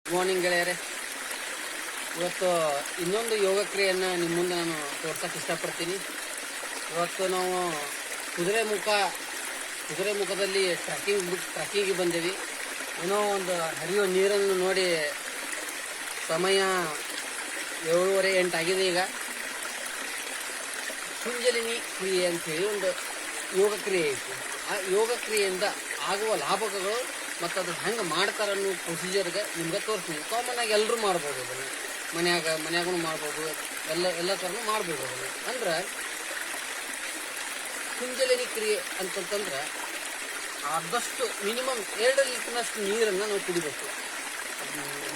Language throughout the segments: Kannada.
ಗುಡ್ ಮಾರ್ನಿಂಗ್ ಗೆಳೆಯರೆ. ಇವತ್ತು ಇನ್ನೊಂದು ಯೋಗ ಕ್ರಿಯೆಯನ್ನು ನಿಮ್ಮ ಮುಂದೆ ನಾನು ತೋರ್ಸೋಕೆ ಇಷ್ಟಪಡ್ತೀನಿ. ಇವತ್ತು ನಾವು ಕುದುರೆ ಮುಖದಲ್ಲಿ ಟ್ರಕ್ಕಿಂಗಿಗೆ ಬಂದೇವಿ. ಏನೋ ಒಂದು ಹರಿಯೋ ನೀರನ್ನು ನೋಡಿ ಸಮಯ 7:30-8 ಆಗಿದೆ. ಈಗ ಕುಂಜಲಿನಿ ಕ್ರಿಯೆ ಅಂಥೇಳಿ ಒಂದು ಯೋಗ ಕ್ರಿಯೆ ಐತಿ. ಆ ಯೋಗ ಕ್ರಿಯೆಯಿಂದ ಆಗುವ ಲಾಭಗಳು ಮತ್ತು ಅದು ಹೆಂಗೆ ಮಾಡ್ತಾರೆ ಅನ್ನೋ ಪ್ರೊಸೀಜರ್ಗೆ ನಿಮ್ಗೆ ತೋರಿಸ್ತೀನಿ. ಕಾಮನ್ ಆಗಿ ಎಲ್ಲರೂ ಮಾಡ್ಬೋದು, ಅದನ್ನು ಮನ್ಯಾಗೂ ಮಾಡ್ಬೋದು, ಎಲ್ಲ ಥರನೂ ಮಾಡ್ಬೋದು ಅದನ್ನು. ಅಂದ್ರೆ ಕುಂಜಲಿನಿ ಕ್ರಿಯೆ ಅಂತಂತಂದ್ರೆ ಆದಷ್ಟು ಮಿನಿಮಮ್ 2 ಲೀಟರ್ನಷ್ಟು ನೀರನ್ನು ನಾವು ಕುಡಿಬೇಕು.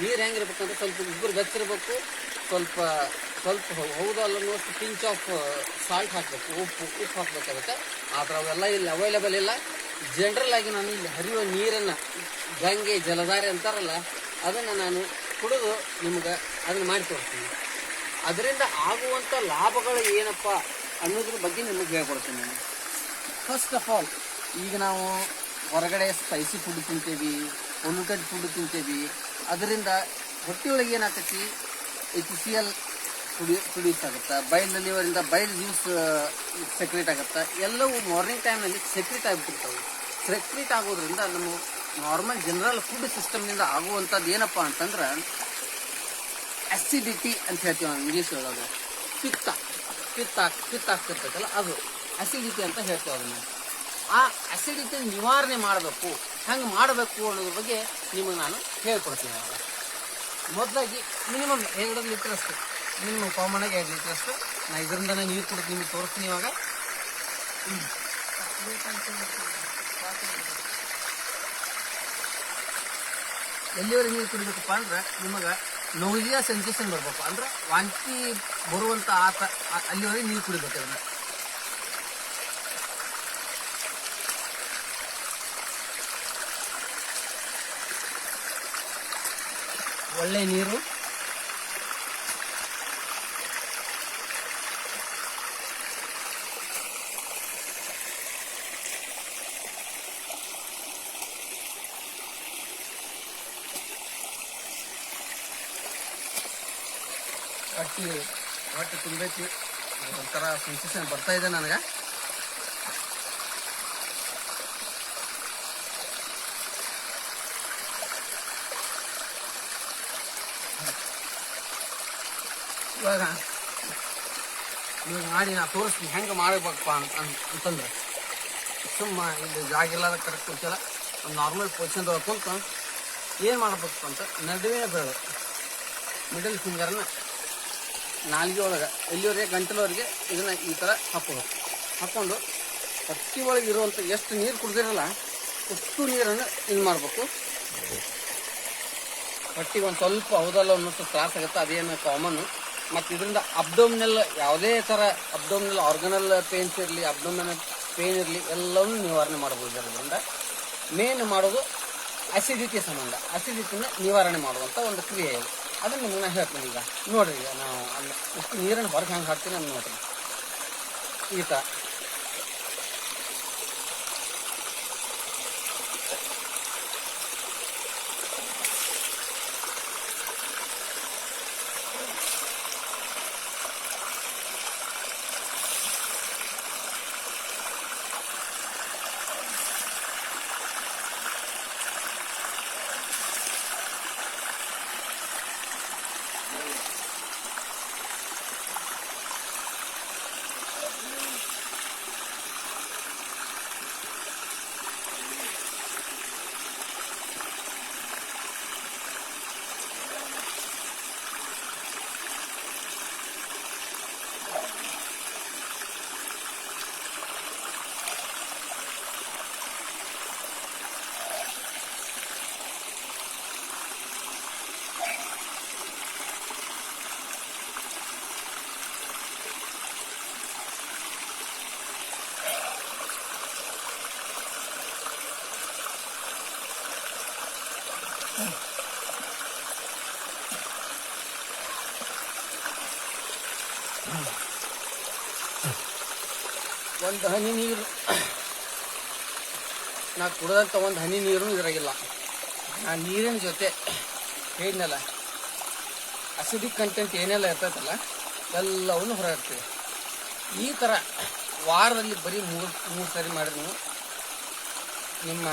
ನೀರು ಹೆಂಗಿರ್ಬೇಕಂದ್ರೆ ಸ್ವಲ್ಪ ಉಗುರು ಬೆಚ್ಚರಿರ್ಬೇಕು, ಸ್ವಲ್ಪ ಹೌದಲ್ಲನ್ನೋಷ್ಟು ಪಿಂಚ್ ಆಫ್ ಸಾಲ್ಟ್ ಹಾಕಬೇಕು, ಉಪ್ಪು ಹಾಕ್ಬೇಕು. ಅದಕ್ಕೆ ಆದರೆ ಅವೆಲ್ಲ ಇಲ್ಲಿ ಅವೈಲೇಬಲ್ ಇಲ್ಲ. ಜನರಲ್ ಆಗಿ ನಾನು ಇಲ್ಲಿ ಹರಿಯುವ ನೀರನ್ನು, ಗಂಗೆ ಜಲಧಾರೆ ಅಂತಾರಲ್ಲ, ಅದನ್ನು ನಾನು ಕುಡಿದು ನಿಮ್ಗೆ ಅದನ್ನು ಮಾಡಿ ತೋರಿಸ್ತೀನಿ. ಅದರಿಂದ ಆಗುವಂಥ ಲಾಭಗಳು ಏನಪ್ಪ ಅನ್ನೋದ್ರ ಬಗ್ಗೆ ನಿಮಗೆ ಹೇಳ್ಕೊಡ್ತೀನಿ ನಾನು. ಫಸ್ಟ್ ಆಫ್ ಆಲ್, ಈಗ ನಾವು ಹೊರಗಡೆ ಸ್ಪೈಸಿ ಫುಡ್ ತಿಂತೇವಿ, ಪೊಲ್ಯೂಟೆಡ್ ಫುಡ್ ತಿಂತೇವಿ. ಅದರಿಂದ ಹೊಟ್ಟೆಯೊಳಗೆ ಏನಾಗ್ತೈತಿ, HCl ಪ್ರೊಡ್ಯೂಸ್ ಆಗುತ್ತೆ. ಬೈಲ್ ಲಿವರಿಂದ ಬೈಲ್ ಜ್ಯೂಸ್ ಸೆಕ್ರೇಟ್ ಆಗುತ್ತೆ. ಎಲ್ಲವೂ ಮಾರ್ನಿಂಗ್ ಟೈಮ್ನಲ್ಲಿ ಸೆಕ್ರೇಟ್ ಆಗಿಬಿಟ್ಟಿರ್ತಾವೆ. ಸೆಕ್ರೇಟ್ ಆಗೋದ್ರಿಂದ ನಮ್ಮ ನಾರ್ಮಲ್ ಜನರಲ್ ಫುಡ್ ಸಿಸ್ಟಮ್ನಿಂದ ಆಗುವಂಥದ್ದು ಏನಪ್ಪ ಅಂತಂದ್ರೆ ಅಸಿಡಿಟಿ ಅಂತ ಹೇಳ್ತೀವಿ ನಾವು ಇಂಗ್ಲೀಷ್ ಒಳಗೆ. ಪಿತ್ತ ಆಗ್ತಿರ್ತೈತಲ್ಲ, ಅದು ಅಸಿಡಿಟಿ ಅಂತ ಹೇಳ್ತೀವಿ ಅದನ್ನು. ಆ ಅಸಿಡಿಟಿ ನಿವಾರಣೆ ಮಾಡಬೇಕು. ಹೆಂಗೆ ಮಾಡಬೇಕು ಅನ್ನೋದ್ರ ಬಗ್ಗೆ ನಿಮಗೆ ನಾನು ಹೇಳ್ಕೊಡ್ತೀನಿ. ಅವಾಗ ಮೊದಲಾಗಿ ಮಿನಿಮಮ್ 2 ಲೀಟ್ರಷ್ಟು, ಮಿನಿಮಮ್ ಕಾಮನ್ ಆಗಿ 2 ಲೀಟ್ರಷ್ಟು ನಾನು ಇದರಿಂದನೇ ನೀರು ಕುಡಿದು ನಿಮಗೆ ತೋರಿಸ್ತೀನಿ. ಇವಾಗ ಎಲ್ಲಿವರೆಗೆ ನೀರು ಕುಡಿಬೇಕಪ್ಪ ಅಂದ್ರೆ ನಿಮಗೆ ನೌಜಿಯಾ ಸೆನ್ಸೇಷನ್ ಬರಬೇಕು, ಅಂದ್ರೆ ವಾಂತಿ ಬರುವಂಥ ಅಲ್ಲಿವರೆಗೆ ನೀರು ಕುಡಿಬೇಕು. ಅದನ್ನು ಒಳ್ಳೆ ನೀರು, ಹೊಟ್ಟೆ ತುಂಬೈತಿ. ಒಂಥರ ಸೆನ್ಸೇಷನ್ ಬರ್ತಾ ಇದೆ ನನಗೆ. ಇವಾಗ ಮಾಡಿ ನಾ ತೋರಿಸ್ತೀನಿ ಹೆಂಗೆ ಮಾಡಬೇಕಪ್ಪ ಅಂತಂದ್ರೆ, ಸುಮ್ಮ ಇಲ್ಲಿ ಜಾಗ ಇಲ್ಲದ ಕರೆಕ್ಟ್ ಕೂತಿಲ್ಲ, ಒಂದು ನಾರ್ಮಲ್ ಪೊಸಿಷನ್ದೊಳಗೆ ಕುಂತು ಏನು ಮಾಡಬೇಕಪ್ಪ ಅಂತ ನಡುವೆ ಬೇಡ ಮಿಡಲ್ ಫಿಂಗರ್ನ ನಾಲ್ಗೆ ಒಳಗೆ ಎಲ್ಲಿವರೆಗೆ ಗಂಟಲವರೆಗೆ ಇದನ್ನು ಈ ಥರ ಹಾಕ್ಕೊಂಡು ಹೊಟ್ಟೆ ಒಳಗೆ ಇರುವಂಥ ಎಷ್ಟು ನೀರು ಕುಡ್ದಿರಲ್ಲ ಅಷ್ಟು ನೀರನ್ನು ಇದು ಮಾಡಬೇಕು. ಹೊಟ್ಟಿಗೆ ಒಂದು ಸ್ವಲ್ಪ ಹೌದಲ್ಲ ಅನ್ನೋಷ್ಟು ತ್ರಾಸ ಆಗುತ್ತೆ, ಅದೇನು ಕಾಮನ್ನು. ಮತ್ತು ಇದರಿಂದ ಅಬ್ಡೋಮಿನಲ್ ಯಾವುದೇ ಥರ ಅಬ್ಡೋಮಿನಲ್ ಆರ್ಗನಲ್ ಪೇನ್ಸ್ ಇರಲಿ, ಅಬ್ಡೋಮಿನಲ್ ಪೇನ್ ಇರಲಿ, ಎಲ್ಲವನ್ನೂ ನಿವಾರಣೆ ಮಾಡ್ಬೋದು. ಇದರಿಂದ ಮೇನ್ ಮಾಡೋದು ಅಸಿಡಿಟಿ ಸಂಬಂಧ, ಅಸಿಡಿಟಿನ ನಿವಾರಣೆ ಮಾಡುವಂಥ ಒಂದು ಕ್ರಿಯೆ ಇದೆ. ಅದನ್ನು ನಿಮಗೆ ನಾನು ಹೇಳ್ತೀನಿ. ಈಗ ನೋಡಿರಿ, ಈಗ ನಾವು ಎಷ್ಟು ನೀರನ್ನು ಹೊರಗೆ ಹಂಗೆ ಹಾಕ್ತೀನಿ ಅಂತ ನೋಡಿರಿ. ಈ ಥರ ಒಂದು ಹನಿ ನೀರು, ನಾ ಕುಡಿದಂಥ ಒಂದು ಹನಿ ನೀರು ಇದ್ರಾಗಿಲ್ಲ. ಆ ನೀರಿನ ಜೊತೆ ಹೇಳಿದ್ನಲ್ಲ, ಅಸಿಡಿಕ್ ಕಂಟೆಂಟ್ ಏನೆಲ್ಲ ಇರ್ತೈತಲ್ಲ ಎಲ್ಲವನ್ನು ಹೊರಗಾಗ್ತದೆ. ಈ ಥರ ವಾರದಲ್ಲಿ ಬರೀ ಮೂರು ಸರಿ ಮಾಡಿದ್ರೆ ನೀವು ನಿಮ್ಮ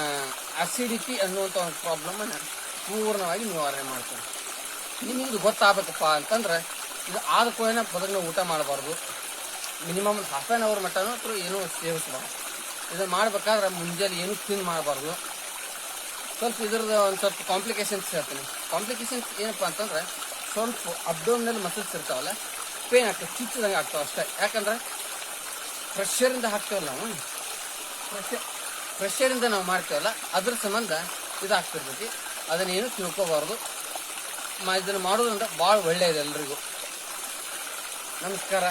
ಅಸಿಡಿಟಿ ಅನ್ನುವಂಥ ಒಂದು ಪ್ರಾಬ್ಲಮನ್ನು ಪೂರ್ಣವಾಗಿ ನಿವಾರಣೆ ಮಾಡ್ತಾರೆ. ನಿಮಗಿದು ಗೊತ್ತಾಗಬೇಕಪ್ಪ ಅಂತಂದ್ರೆ ಇದು ಆದ ಕೂಡಲೇ ಬದಲು ಊಟ ಮಾಡಬಾರ್ದು. ಮಿನಿಮಮ್ ಹಾಫ್ ಆನ್ ಅವರ್ ಮಟ್ಟನೂ ಅಥವಾ ಏನೂ ಸೇವಿಸಬಾರ್ದು. ಇದನ್ನು ಮಾಡಬೇಕಾದ್ರೆ ಮುಂಜಾನೆ ಏನೂ ತಿಂದು ಮಾಡಬಾರ್ದು. ಸ್ವಲ್ಪ ಇದ್ರದ್ದು ಒಂದು ಸ್ವಲ್ಪ ಕಾಂಪ್ಲಿಕೇಶನ್ಸ್ ಹೇಳ್ತೀನಿ. ಕಾಂಪ್ಲಿಕೇಶನ್ಸ್ ಏನಪ್ಪ ಅಂತಂದ್ರೆ ಸ್ವಲ್ಪ ಅಬ್ಡೋಮಿನಲ್ ಮಸಲ್ಸ್ ಇರ್ತಾವಲ್ಲ, ಪೇನ್ ಆಗ್ತದೆ, ಚುಚ್ಚಿದಂಗೆ ಆಗ್ತಾವೆ ಅಷ್ಟೇ. ಯಾಕಂದ್ರೆ ಪ್ರೆಷರಿಂದ ಹಾಕ್ತೇವಲ್ಲ ನಾವು, ಪ್ರೆಷರಿಂದ ನಾವು ಮಾಡ್ತೇವಲ್ಲ, ಅದ್ರ ಸಂಬಂಧ ಇದಾಗ್ತಿರ್ತೈತಿ. ಅದನ್ನೇನು ತಿಳ್ಕೊಬಾರ್ದು. ಇದನ್ನು ಮಾಡೋದ್ರಿಂದ ಭಾಳ ಒಳ್ಳೆಯದು ಎಲ್ರಿಗೂ. ನಮಸ್ಕಾರ.